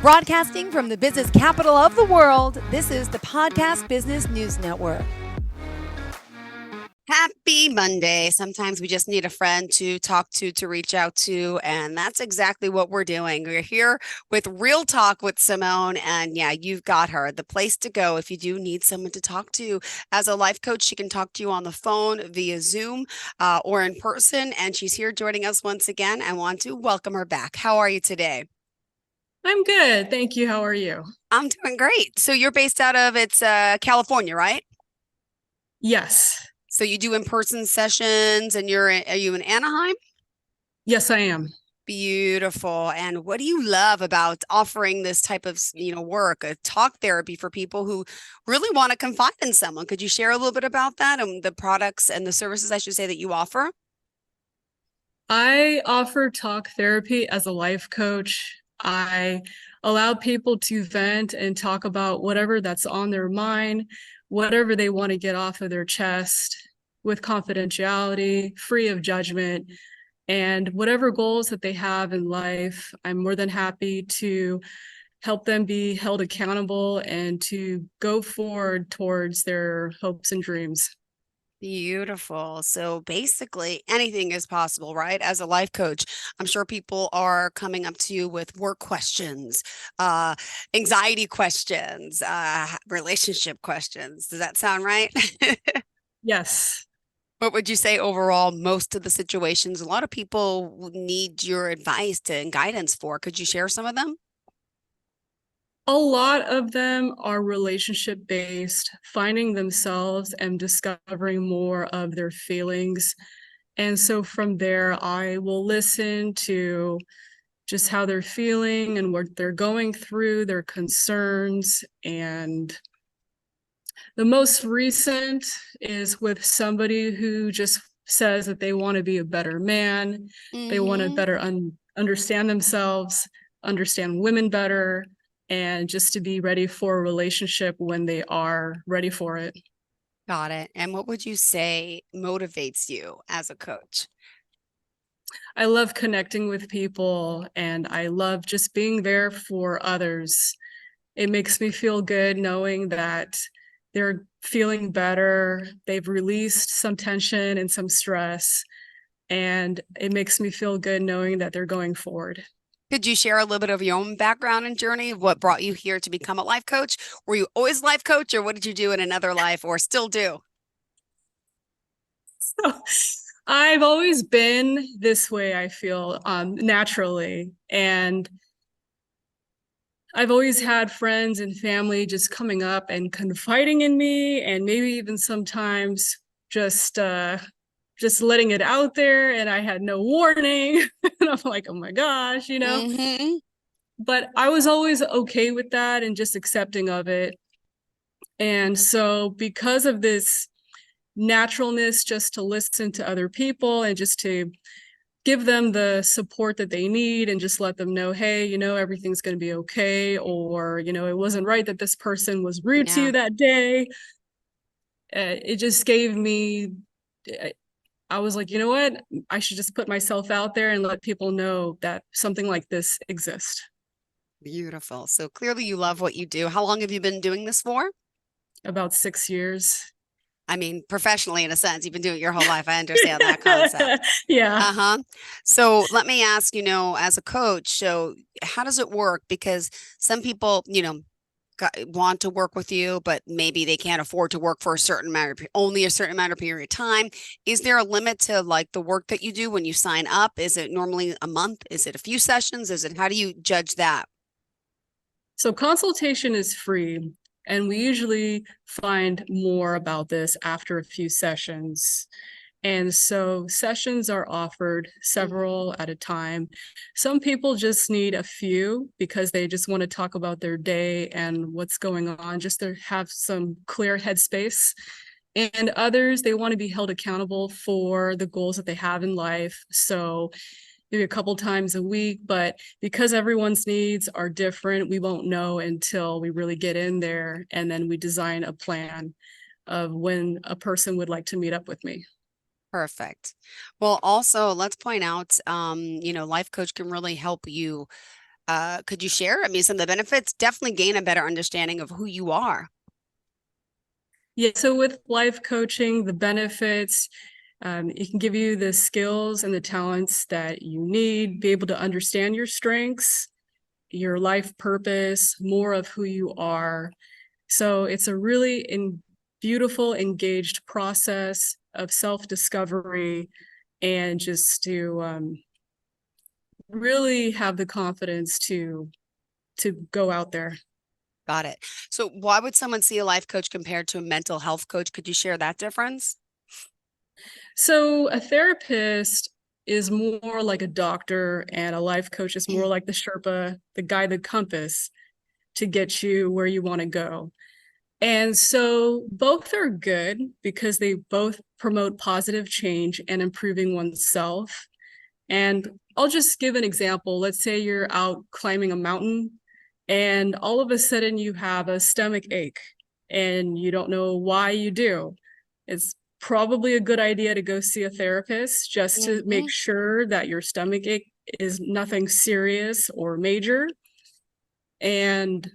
Broadcasting from the business capital of the world, this is the Podcast Business News Network. Happy Monday. Sometimes we just need a friend to talk to reach out to. And that's exactly what we're doing. We're here with Real Talk with Simone. And yeah, you've got her, the place to go if you do need someone to talk to. As a life coach, she can talk to you on the phone, via Zoom, or in person. And she's here joining us once again. I want to welcome her back. How are you today? I'm good. Thank you. How are you? I'm doing great. So you're based out of California, right? Yes. So you do in-person sessions and are you in Anaheim? Yes, I am. Beautiful. And what do you love about offering this type of, work, a talk therapy for people who really want to confide in someone? Could you share a little bit about that and the products and the services, I should say, that you offer? I offer talk therapy as a life coach. I allow people to vent and talk about whatever that's on their mind, whatever they want to get off of their chest with confidentiality, free of judgment, and whatever goals that they have in life. I'm more than happy to help them be held accountable and to go forward towards their hopes and dreams. Beautiful. So basically, anything is possible, right? As a life coach, I'm sure people are coming up to you with work questions, uh, anxiety questions, relationship questions. Does that sound right? Yes. What would you say overall, most of the situations a lot of people need your advice and guidance for? Could you share some of them? A lot of them are relationship based, finding themselves and discovering more of their feelings. And so from there, I will listen to just how they're feeling and what they're going through, their concerns. And the most recent is with somebody who just says that they want to be a better man, they want to better understand themselves, understand women better, and just to be ready for a relationship when they are ready for it. Got it. And what would you say motivates you as a coach? I love connecting with people and I love just being there for others. It makes me feel good knowing that they're feeling better, they've released some tension and some stress, and it makes me feel good knowing that they're going forward. Could you share a little bit of your own background and journey of what brought you here to become a life coach? Were you always life coach, or what did you do in another life or still do? So, I've always been this way, I feel, naturally. And I've always had friends and family just coming up and confiding in me, and maybe even sometimes just letting it out there, and I had no warning. And I'm like, oh my gosh, you know. But I was always okay with that and just accepting of it. And so because of this naturalness, just to listen to other people and just to give them the support that they need and just let them know, hey, you know, everything's going to be okay. Or, you know, it wasn't right that this person was rude to you that day. It just gave me, I was like, you know what? I should just put myself out there and let people know that something like this exists. Beautiful. So clearly you love what you do. How long have you been doing this for? About 6 years. I mean, professionally, in a sense, you've been doing it your whole life. I understand that concept. Yeah. Uh-huh. So let me ask, as a coach, so how does it work? Because some people, want to work with you, but maybe they can't afford to work for a certain amount of, only a certain amount of period of time. Is there a limit to like the work that you do when you sign up? Is it normally a month? Is it a few sessions? How do you judge that? So consultation is free, and we usually find more about this after a few sessions. And so sessions are offered several at a time. Some people just need a few because they just want to talk about their day and what's going on, just to have some clear headspace. And others, they want to be held accountable for the goals that they have in life. So maybe a couple times a week, but because everyone's needs are different, we won't know until we really get in there, and then we design a plan of when a person would like to meet up with me. Perfect. Well, also let's point out, life coach can really help you Could you share? I mean, some of the benefits, definitely gain a better understanding of who you are. Yeah, so with life coaching, the benefits, it can give you the skills and the talents that you need, be able to understand your strengths, your life purpose, more of who you are. So it's a really beautiful, engaged process of self-discovery and just to really have the confidence to go out there. Got it. So why would someone see a life coach compared to a mental health coach? Could you share that difference? So a therapist is more like a doctor, and a life coach is more like the Sherpa, the guided compass to get you where you want to go. And so both are good because they both promote positive change and improving oneself. And I'll just give an example. Let's say you're out climbing a mountain and all of a sudden you have a stomach ache and you don't know why you do. It's probably a good idea to go see a therapist just to make sure that your stomach ache is nothing serious or major. And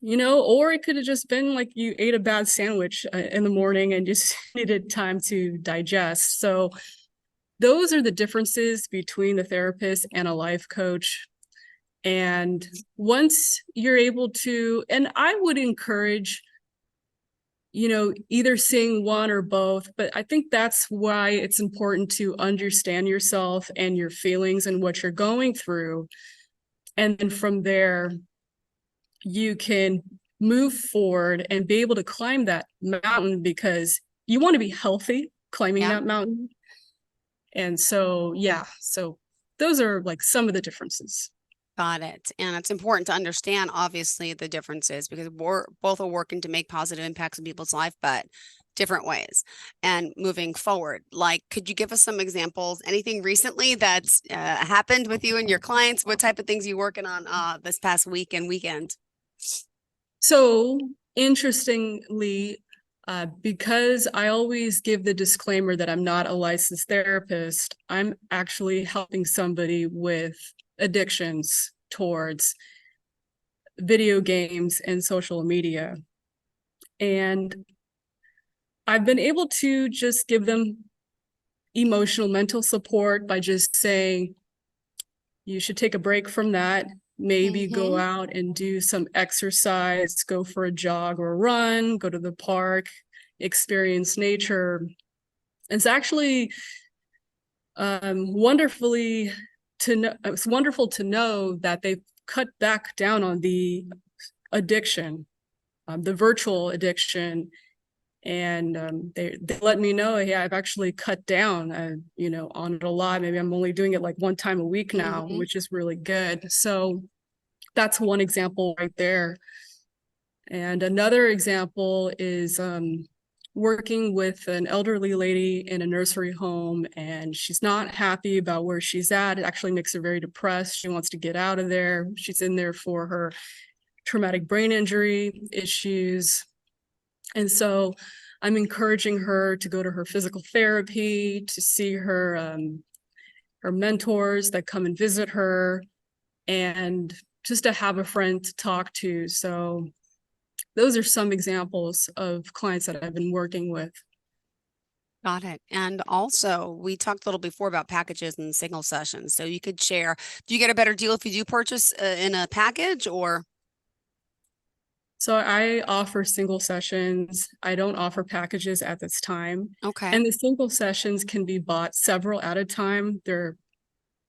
or it could have just been like you ate a bad sandwich in the morning and just needed time to digest. So those are the differences between the therapist and a life coach. And once you're able to, and I would encourage, either seeing one or both, but I think that's why it's important to understand yourself and your feelings and what you're going through. And then from there, you can move forward and be able to climb that mountain because you want to be healthy climbing that mountain. And so, yeah, so those are like some of the differences. Got it. And it's important to understand, obviously, the differences because we're both are working to make positive impacts in people's life, but different ways. And moving forward, like, could you give us some examples? Anything recently that's happened with you and your clients? What type of things you working on this past week and weekend? So interestingly, because I always give the disclaimer that I'm not a licensed therapist, I'm actually helping somebody with addictions towards video games and social media. And I've been able to just give them emotional, mental support by just saying, you should take a break from that. Maybe go out and do some exercise, go for a jog or a run, go to the park, experience nature. It's actually wonderfully to know. It's wonderful to know that they've cut back down on the addiction, the virtual addiction, and they let me know, yeah, I've actually cut down, on it a lot. Maybe I'm only doing it like one time a week now, which is really good. So that's one example right there. And another example is working with an elderly lady in a nursery home, and she's not happy about where she's at. It actually makes her very depressed. She wants to get out of there. She's in there for her traumatic brain injury issues. And so I'm encouraging her to go to her physical therapy, to see her her mentors that come and visit her, and just to have a friend to talk to. So those are some examples of clients that I've been working with. Got it. And also, we talked a little before about packages and single sessions. So you could share, do you get a better deal if you do purchase in a package or? So I offer single sessions. I don't offer packages at this time. Okay. And the single sessions can be bought several at a time. They're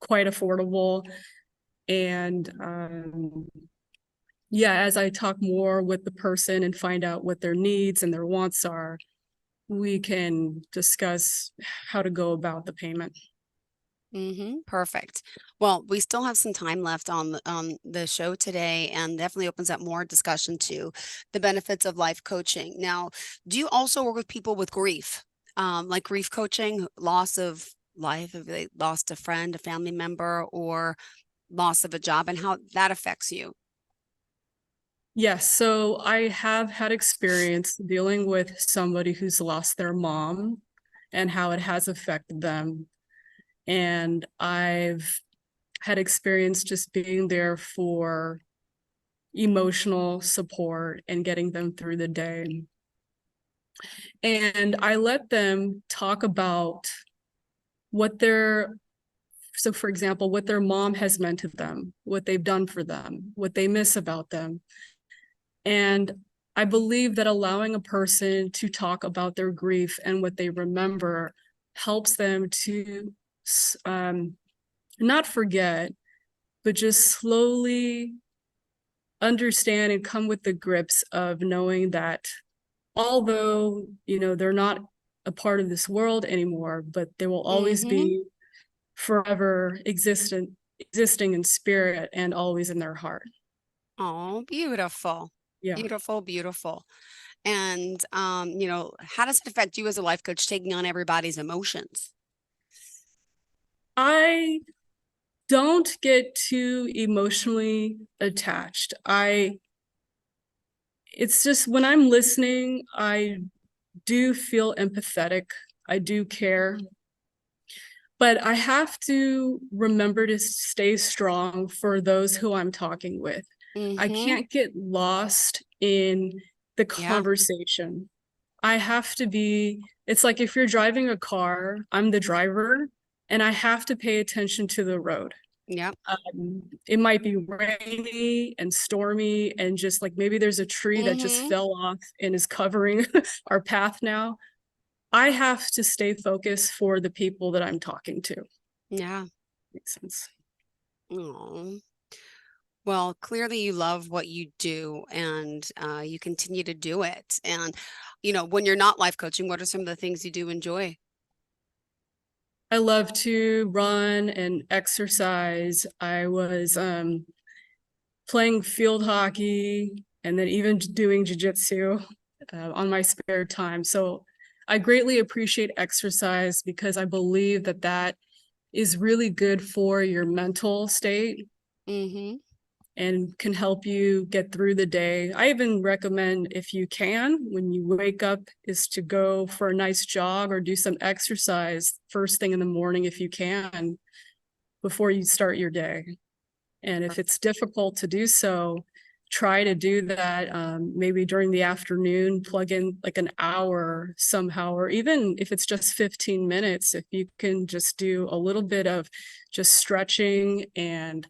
quite affordable. And yeah, as I talk more with the person and find out what their needs and their wants are, we can discuss how to go about the payment. Perfect. Well, we still have some time left on the show today, and definitely opens up more discussion to the benefits of life coaching. Now, do you also work with people with grief, like grief coaching, loss of life, if they lost a friend, a family member, or loss of a job, and how that affects you? Yes, so I have had experience dealing with somebody who's lost their mom and how it has affected them. And I've had experienced just being there for emotional support and getting them through the day. And I let them talk about what so for example, what their mom has meant to them, what they've done for them, what they miss about them. And I believe that allowing a person to talk about their grief and what they remember helps them to not forget, but just slowly understand and come with the grips of knowing that although, they're not a part of this world anymore, but they will always Mm-hmm. be forever existing in spirit and always in their heart. Oh, beautiful. Yeah. Beautiful, beautiful. And how does it affect you as a life coach taking on everybody's emotions? I don't get too emotionally attached. It's just when I'm listening, I do feel empathetic. I do care. But I have to remember to stay strong for those who I'm talking with. I Mm-hmm. can't get lost in the Yeah. conversation. I have to be, it's like if you're driving a car, I'm the driver, and I have to pay attention to the road. Yeah. It might be rainy and stormy, and just like maybe there's a tree that just Mm-hmm. fell off and is covering our path now. I have to stay focused for the people that I'm talking to. Yeah. Makes sense. Oh. Well, clearly you love what you do and you continue to do it. And, when you're not life coaching, what are some of the things you do enjoy? I love to run and exercise. I was playing field hockey and then even doing jujitsu on my spare time. So I greatly appreciate exercise because I believe that that is really good for your mental state Mm-hmm. and can help you get through the day. I even recommend, if you can, when you wake up, is to go for a nice jog or do some exercise first thing in the morning if you can, before you start your day. And if it's difficult to do so, try to do that maybe during the afternoon, plug in like an hour somehow, or even if it's just 15 minutes, if you can just do a little bit of just stretching and,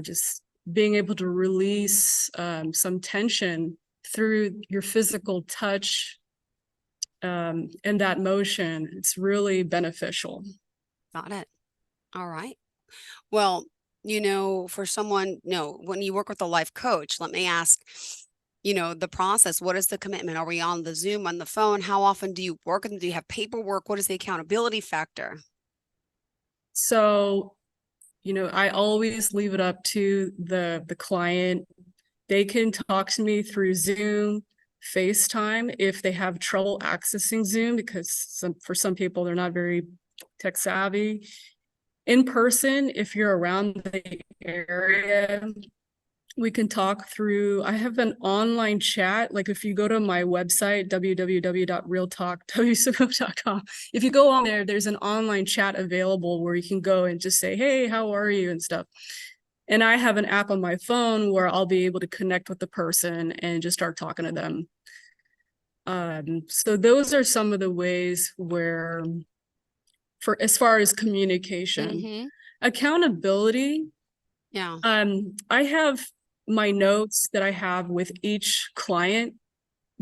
just being able to release some tension through your physical touch and that motion, it's really beneficial. Got it. All right. Well, for someone, no, when you work with a life coach, let me ask, the process, what is the commitment? Are we on the Zoom, on the phone? How often do you work and do you have paperwork? What is the accountability factor? So, I always leave it up to the client. They can talk to me through Zoom, FaceTime if they have trouble accessing Zoom, because for some people they're not very tech savvy. In person, if you're around the area, we can talk through. I have an online chat. Like if you go to my website, www.realtalkwsmo.com, if you go on there, there's an online chat available where you can go and just say, hey, how are you and stuff. And I have an app on my phone where I'll be able to connect with the person and just start talking to them. So those are some of the ways where, for as far as communication, Mm-hmm. accountability. Yeah. I have my notes that I have with each client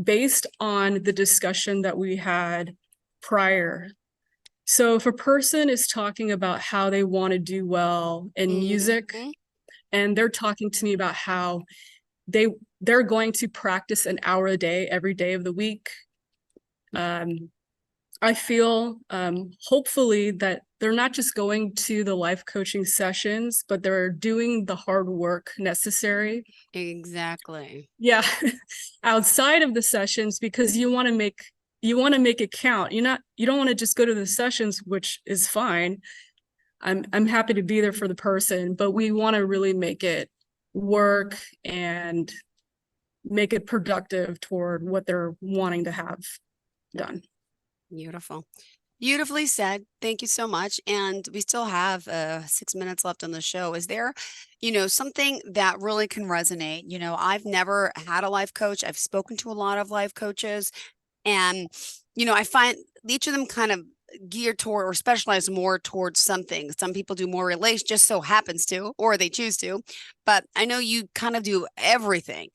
based on the discussion that we had prior. So if a person is talking about how they want to do well in music, Mm-hmm. and they're talking to me about how they're going to practice an hour a day every day of the week, I feel hopefully that they're not just going to the life coaching sessions, but they're doing the hard work necessary. Exactly. Yeah, outside of the sessions, because you want to make it count. You don't want to just go to the sessions, which is fine. I'm happy to be there for the person, but we want to really make it work and make it productive toward what they're wanting to have done. Beautiful. Beautifully said. Thank you so much. And we still have 6 minutes left on the show. Is there, something that really can resonate? I've never had a life coach. I've spoken to a lot of life coaches, and, I find each of them kind of geared toward or specialize more towards something. Some people do more relation, just so happens to, or they choose to. But I know you kind of do everything.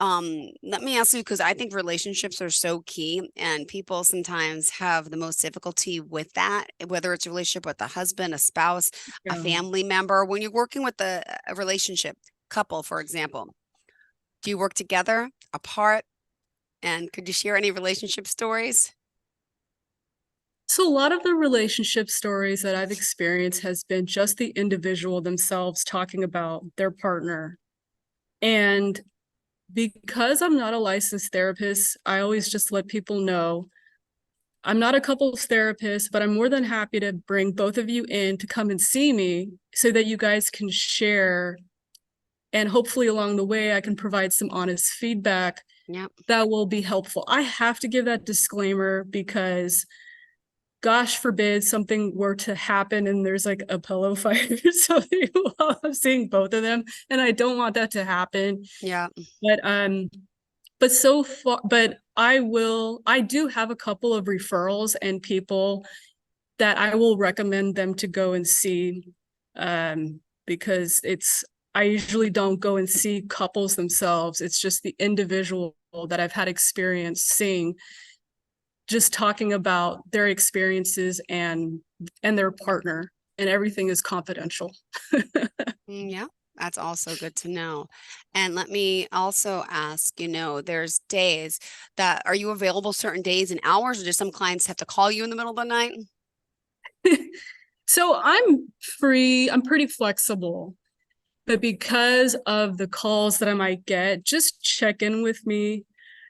Let me ask you, because I think relationships are so key, and people sometimes have the most difficulty with that, whether it's a relationship with a husband, a spouse, a Yeah. family member. When you're working with a relationship couple, for example, do you work together, apart? And could you share any relationship stories? So a lot of the relationship stories that I've experienced has been just the individual themselves talking about their partner. And because I'm not a licensed therapist, I always just let people know I'm not a couples therapist, but I'm more than happy to bring both of you in to come and see me so that you guys can share. And hopefully along the way, I can provide some honest feedback Yep. that will be helpful. I have to give that disclaimer because gosh forbid something were to happen and there's like a pillow fight or something while I'm seeing both of them. And I don't want that to happen. Yeah. But so far, but I do have a couple of referrals and people that I will recommend them to go and see, because I usually don't go and see couples themselves. It's just the individual that I've had experience seeing, just talking about their experiences and their partner, and everything is confidential. Yeah. That's also good to know. And let me also ask, there's days that are you available certain days and hours, or do some clients have to call you in the middle of the night? So I'm free, I'm pretty flexible, but because of the calls that I might get, just check in with me.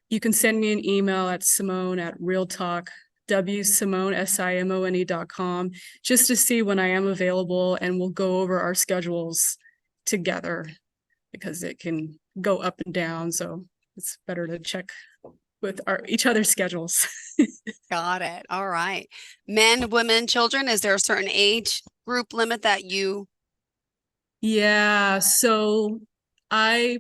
You can send me an email at Simone@realtalk.com just to see when I am available, and we'll go over our schedules together because it can go up and down. So it's better to check with each other's schedules. Got it. All right. Men, women, children, is there a certain age group limit that you? Yeah, so I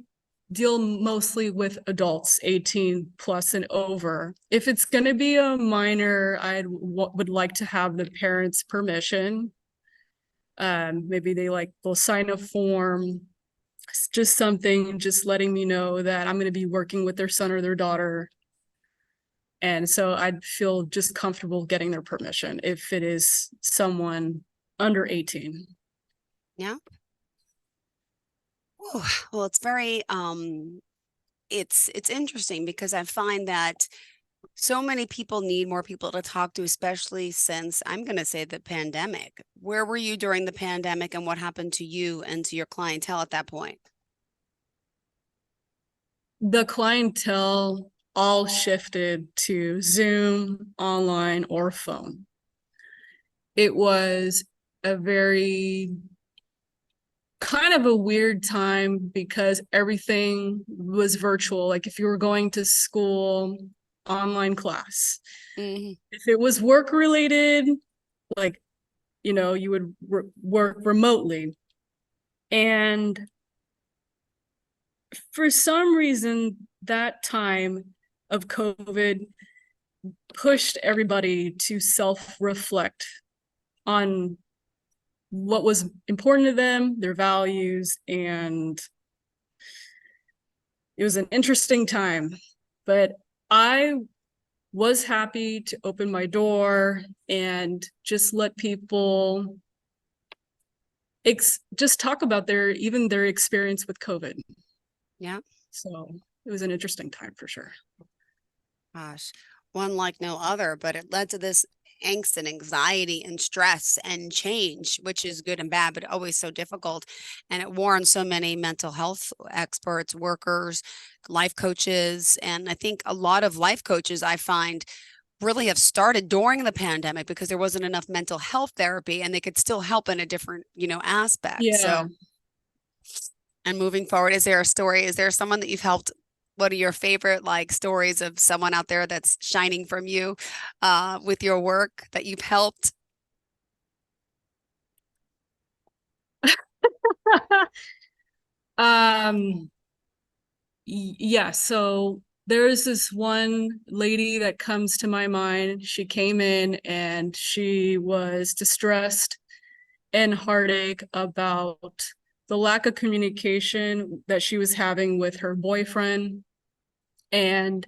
deal mostly with adults 18 plus and over. If it's going to be a minor, I would like to have the parents' permission. Maybe they'll sign a form, just something, just letting me know that I'm going to be working with their son or their daughter. And so I'd feel just comfortable getting their permission if it is someone under 18. Yeah. Well, it's very it's interesting because I find that so many people need more people to talk to, especially since I'm going to say the pandemic. Where were you during the pandemic, and what happened to you and to your clientele at that point? The clientele all shifted to Zoom, online, or phone. It was a very kind of a weird time because everything was virtual. Like if you were going to school, online class. Mhm. If it was work related, like, you would work remotely. And for some reason, that time of COVID pushed everybody to self-reflect on what was important to them, their values, and it was an interesting time. But I was happy to open my door and just let people just talk about their experience with COVID. Yeah. So it was an interesting time for sure. Gosh, one like no other, but it led to this angst and anxiety and stress and change, which is good and bad, but always so difficult. And it wore on so many mental health experts, workers, life coaches. And I think a lot of life coaches I find really have started during the pandemic because there wasn't enough mental health therapy, and they could still help in a different, aspect. Yeah. So, and moving forward, is there a story? Is there someone that you've helped What are your favorite like stories of someone out there that's shining from you with your work that you've helped? Um, yeah, so there's this one lady that comes to my mind. She came in and she was distressed and heartache about the lack of communication that she was having with her boyfriend. And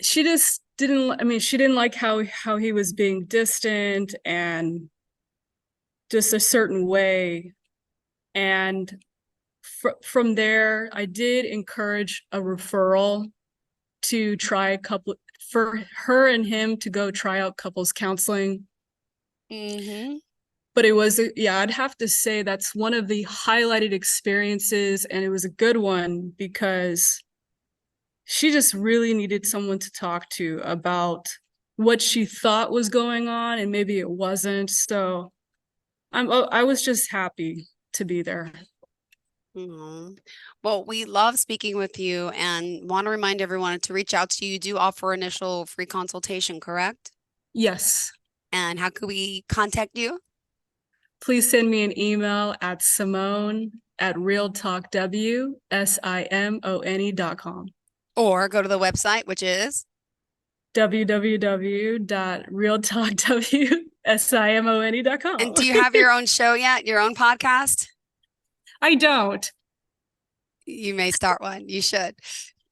she just she didn't like how he was being distant and just a certain way. And from there, I did encourage a referral to try a couple for her and him to go try out couples counseling. Mm-hmm. But it was, yeah, I'd have to say that's one of the highlighted experiences, and it was a good one because she just really needed someone to talk to about what she thought was going on, and maybe it wasn't. So I was just happy to be there. Mm-hmm. Well, we love speaking with you and want to remind everyone to reach out to you. You do offer initial free consultation, correct? Yes. And how could we contact you? Please send me an email at simone@realtalkwsimone.com. Or go to the website, which is www.realtalkwsimone.com. And do you have your own show yet? Your own podcast? I don't. You may start one. You should.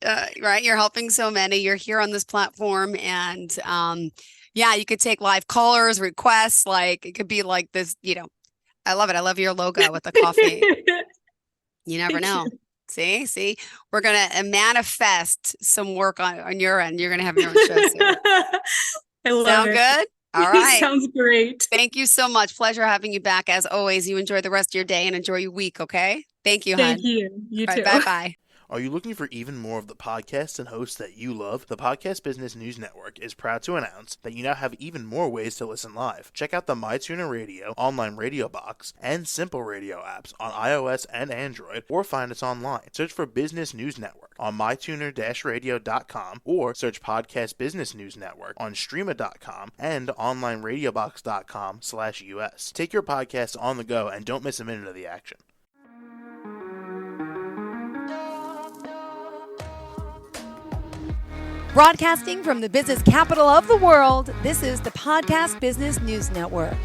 Right? You're helping so many. You're here on this platform, and yeah, you could take live callers, requests. Like it could be like this. I love it. I love your logo with the coffee. You never know. See, we're gonna manifest some work on your end. You're gonna have your own show soon. I love Sound it. good? All right. Sounds great. Thank you so much. Pleasure having you back as always. You enjoy the rest of your day and enjoy your week, okay? Thank you, hon. Thank you. You All too. right, bye-bye. Are you looking for even more of the podcasts and hosts that you love? The Podcast Business News Network is proud to announce that you now have even more ways to listen live. Check out the MyTuner Radio, online radio box, and Simple Radio apps on iOS and Android, or find us online. Search for Business News Network on mytuner-radio.com, or search Podcast Business News Network on streama.com and onlineradiobox.com/US. Take your podcast on the go and don't miss a minute of the action. Broadcasting from the business capital of the world, this is the Podcast Business News Network.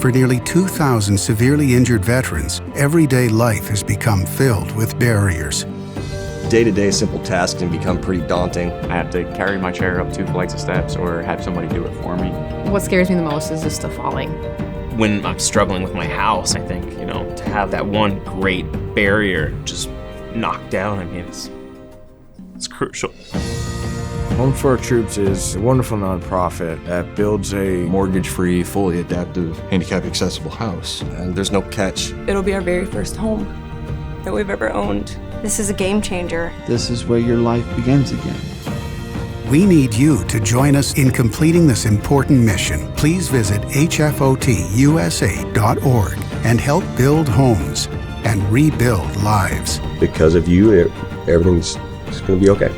For nearly 2,000 severely injured veterans, everyday life has become filled with barriers. Day-to-day simple tasks can become pretty daunting. I have to carry my chair up 2 flights of steps or have somebody do it for me. What scares me the most is just the falling. When I'm struggling with my house, I think, to have that one great barrier just knocked down, it's crucial. Home for Our Troops is a wonderful nonprofit that builds a mortgage-free, fully adaptive, handicap-accessible house. And there's no catch. It'll be our very first home that we've ever owned. This is a game changer. This is where your life begins again. We need you to join us in completing this important mission. Please visit hfotusa.org and help build homes and rebuild lives. Because of you, everything's going to be okay.